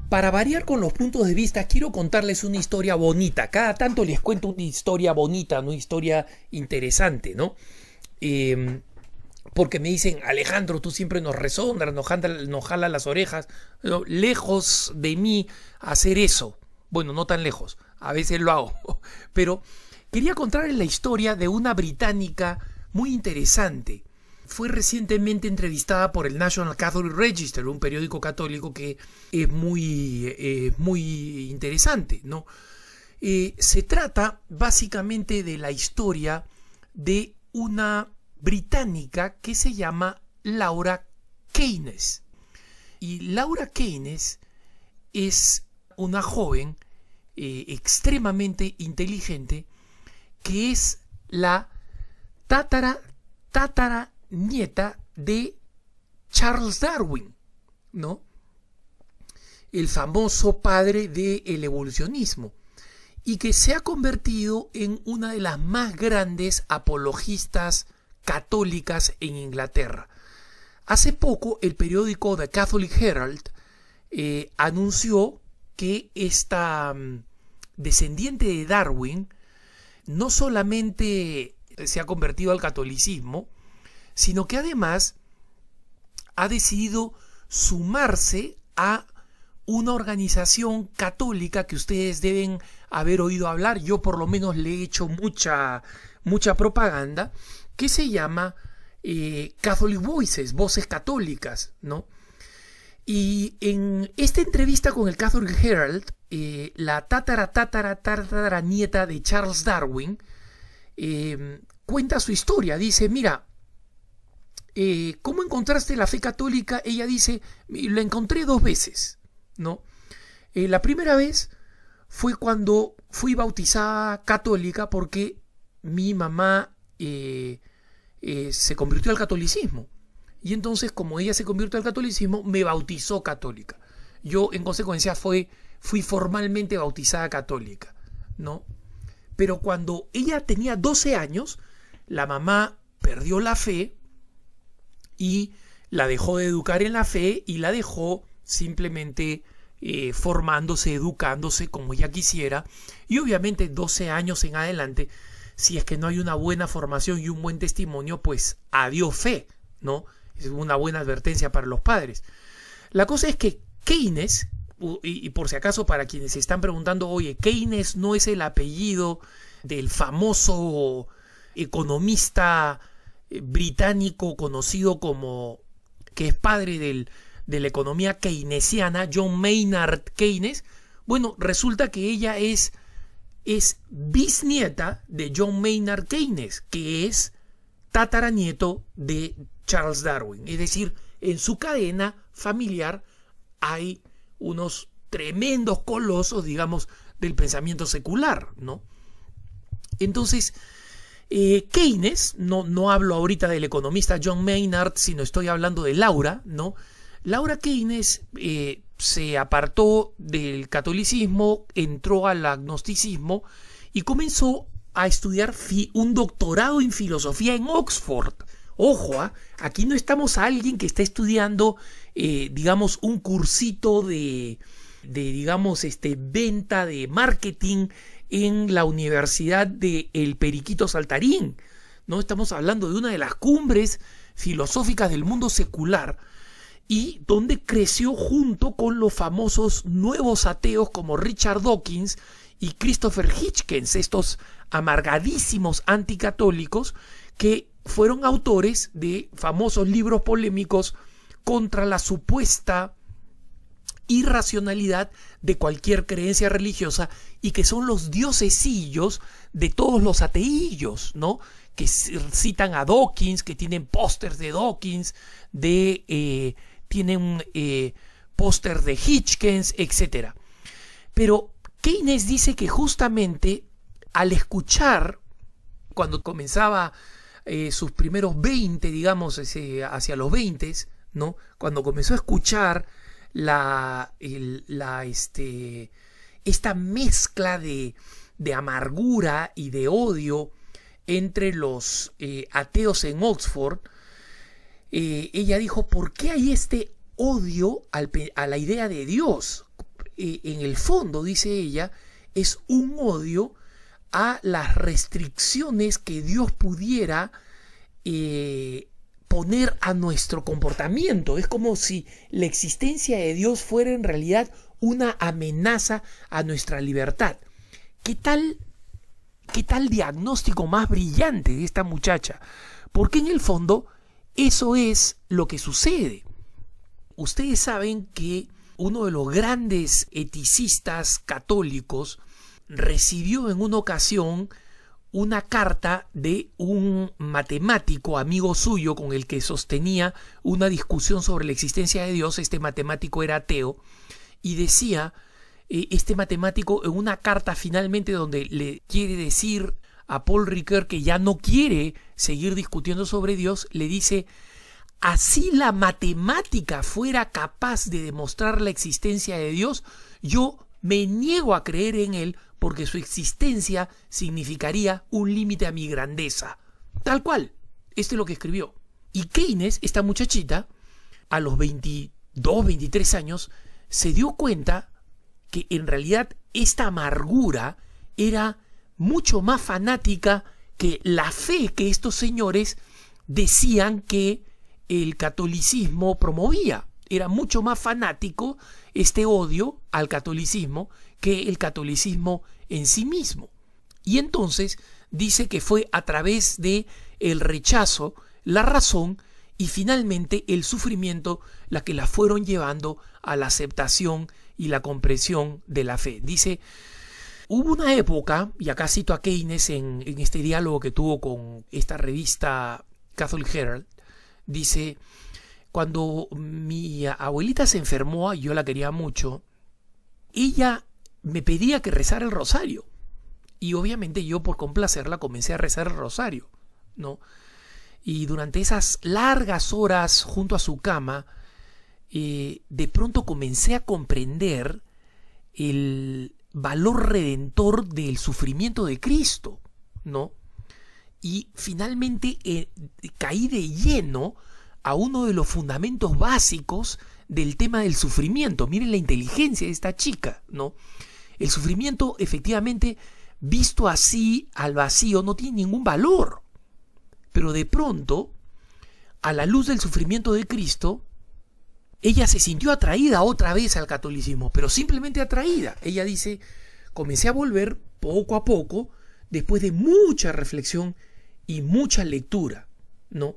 Para variar con los puntos de vista, quiero contarles una historia bonita. Cada tanto les cuento una historia bonita, una historia interesante, ¿no? Porque me dicen, Alejandro, tú siempre nos resondras, nos jala las orejas. No, lejos de mí hacer eso. Bueno, no tan lejos, a veces lo hago. Pero quería contarles la historia de una británica muy interesante. Fue recientemente entrevistada por el National Catholic Register, un periódico católico que es muy interesante, ¿no? Se trata básicamente de la historia de una británica que se llama Laura Keynes. Y Laura Keynes es una joven extremadamente inteligente que es la nieta de Charles Darwin, ¿no? El famoso padre del evolucionismo, y que se ha convertido en una de las más grandes apologistas católicas en Inglaterra. Hace poco el periódico The Catholic Herald anunció que esta descendiente de Darwin no solamente se ha convertido al catolicismo, sino que además ha decidido sumarse a una organización católica que ustedes deben haber oído hablar. Yo por lo menos le he hecho mucha propaganda, que se llama Catholic Voices, Voces Católicas, ¿no? Y en esta entrevista con el Catholic Herald, la nieta de Charles Darwin cuenta su historia. Dice, mira, ¿cómo encontraste la fe católica? Ella dice, la encontré 2 veces, ¿no? La primera vez fue cuando fui bautizada católica porque mi mamá se convirtió al catolicismo. Y entonces, como ella se convirtió al catolicismo, me bautizó católica. Yo, en consecuencia, fui formalmente bautizada católica, ¿no? Pero cuando ella tenía 12 años, la mamá perdió la fe y la dejó de educar en la fe y la dejó simplemente formándose, educándose como ella quisiera. Y obviamente 12 años en adelante, si es que no hay una buena formación y un buen testimonio, pues adiós fe, ¿no? Es una buena advertencia para los padres. La cosa es que Keynes, y por si acaso para quienes se están preguntando, oye, Keynes no es el apellido del famoso economista británico conocido como, que es padre de la economía keynesiana, John Maynard Keynes. Bueno, resulta que ella es bisnieta de John Maynard Keynes, que es tataranieto de Charles Darwin. Es decir, en su cadena familiar hay unos tremendos colosos, digamos, del pensamiento secular, ¿no? Entonces, Keynes, no hablo ahorita del economista John Maynard, sino estoy hablando de Laura, ¿no? Laura Keynes se apartó del catolicismo, entró al agnosticismo y comenzó a estudiar un doctorado en filosofía en Oxford. Ojo, aquí no estamos a alguien que está estudiando, digamos, un cursito de digamos, venta de marketing en la Universidad de El Periquito Saltarín. No estamos hablando de una de las cumbres filosóficas del mundo secular y donde creció junto con los famosos nuevos ateos como Richard Dawkins y Christopher Hitchens, estos amargadísimos anticatólicos que fueron autores de famosos libros polémicos contra la supuesta irracionalidad de cualquier creencia religiosa y que son los diosesillos de todos los ateillos, ¿no? Que citan a Dawkins, que tienen pósters de Dawkins, tienen pósters de Hitchens, etc. Pero Keynes dice que justamente al escuchar, cuando comenzaba sus primeros 20, digamos, hacia los 20, ¿no? Cuando comenzó a escuchar esta mezcla de amargura y de odio entre los ateos en Oxford, ella dijo, ¿por qué hay este odio a la idea de Dios? en el fondo, dice ella, es un odio a las restricciones que Dios pudiera poner a nuestro comportamiento. Es como si la existencia de Dios fuera en realidad una amenaza a nuestra libertad. ¿Qué tal diagnóstico más brillante de esta muchacha? Porque en el fondo eso es lo que sucede. Ustedes saben que uno de los grandes eticistas católicos recibió en una ocasión una carta de un matemático amigo suyo con el que sostenía una discusión sobre la existencia de Dios. Este matemático era ateo y decía, este matemático en una carta finalmente donde le quiere decir a Paul Ricoeur que ya no quiere seguir discutiendo sobre Dios, le dice: así la matemática fuera capaz de demostrar la existencia de Dios, yo me niego a creer en él porque su existencia significaría un límite a mi grandeza. Tal cual. Esto es lo que escribió. Y Keynes, esta muchachita, a los 22, 23 años, se dio cuenta que en realidad esta amargura era mucho más fanática que la fe que estos señores decían que el catolicismo promovía. Era mucho más fanático este odio al catolicismo que el catolicismo en sí mismo. Y entonces dice que fue a través de el rechazo, la razón y finalmente el sufrimiento la que la fueron llevando a la aceptación y la comprensión de la fe. Dice: hubo una época, y acá cito a Keynes en este diálogo que tuvo con esta revista Catholic Herald, dice: cuando mi abuelita se enfermó, yo la quería mucho, ella me pedía que rezara el rosario. Y obviamente yo, por complacerla, comencé a rezar el rosario, ¿no? Y durante esas largas horas junto a su cama, de pronto comencé a comprender el valor redentor del sufrimiento de Cristo, ¿no? Y finalmente caí de lleno a uno de los fundamentos básicos del tema del sufrimiento. Miren la inteligencia de esta chica, ¿no? El sufrimiento, efectivamente, visto así al vacío, no tiene ningún valor. Pero de pronto, a la luz del sufrimiento de Cristo, ella se sintió atraída otra vez al catolicismo, pero simplemente atraída. Ella dice: comencé a volver poco a poco, después de mucha reflexión y mucha lectura, ¿no?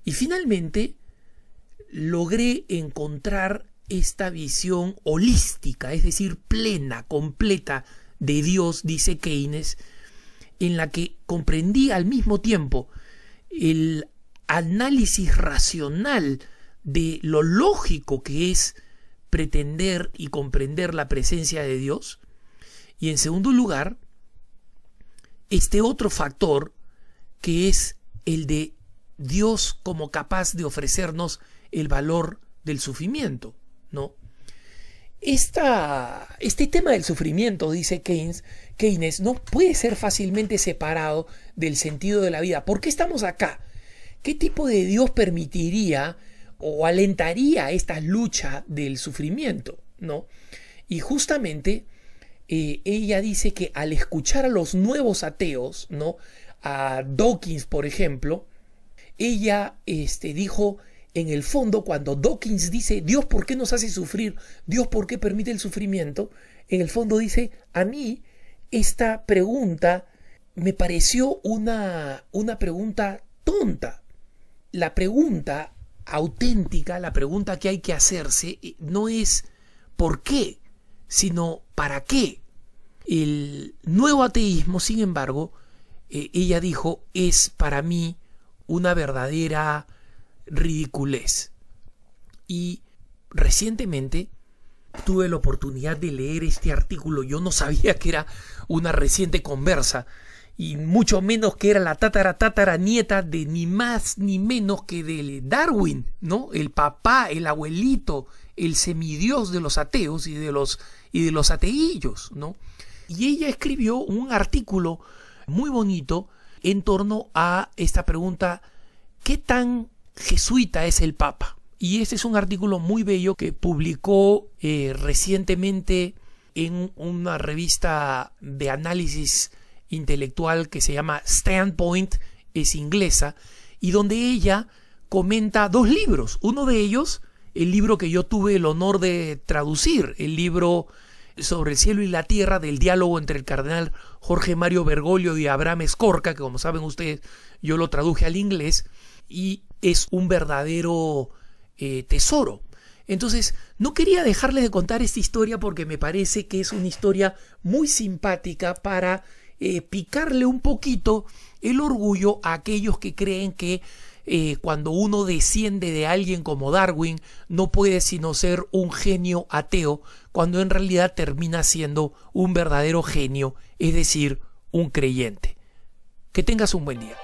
Y finalmente logré encontrar esta visión holística, es decir, plena, completa de Dios, dice Keynes, en la que comprendí al mismo tiempo el análisis racional de lo lógico que es pretender y comprender la presencia de Dios, y en segundo lugar, este otro factor que es el de Dios como capaz de ofrecernos el valor del sufrimiento, ¿no? Este tema del sufrimiento, dice Keynes, no puede ser fácilmente separado del sentido de la vida. ¿Por qué estamos acá? ¿Qué tipo de Dios permitiría o alentaría esta lucha del sufrimiento, ¿no? Y justamente ella dice que al escuchar a los nuevos ateos, ¿no? A Dawkins, por ejemplo, ella dijo, en el fondo, cuando Dawkins dice: Dios, ¿por qué nos hace sufrir? Dios, ¿por qué permite el sufrimiento? En el fondo dice: a mí esta pregunta me pareció una pregunta tonta. La pregunta auténtica, la pregunta que hay que hacerse, no es ¿por qué?, sino ¿para qué? El nuevo ateísmo, sin embargo, ella dijo, es para mí una verdadera ridiculez. Y recientemente tuve la oportunidad de leer este artículo. Yo no sabía que era una reciente conversa, y mucho menos que era la tatara nieta de ni más ni menos que de Darwin, ¿no? El papá, el abuelito, el semidios de los ateos y de los ateillos, ¿no? Y ella escribió un artículo muy bonito en torno a esta pregunta: ¿qué tan jesuita es el Papa? Y este es un artículo muy bello que publicó recientemente en una revista de análisis intelectual que se llama Standpoint, es inglesa, y donde ella comenta 2 libros. Uno de ellos, el libro que yo tuve el honor de traducir, el libro sobre el cielo y la tierra, del diálogo entre el cardenal Jorge Mario Bergoglio y Abraham Escorca, que como saben ustedes yo lo traduje al inglés, y es un verdadero tesoro. Entonces no quería dejarles de contar esta historia porque me parece que es una historia muy simpática para picarle un poquito el orgullo a aquellos que creen que cuando uno desciende de alguien como Darwin no puede sino ser un genio ateo, cuando en realidad termina siendo un verdadero genio, es decir, un creyente. Que tengas un buen día.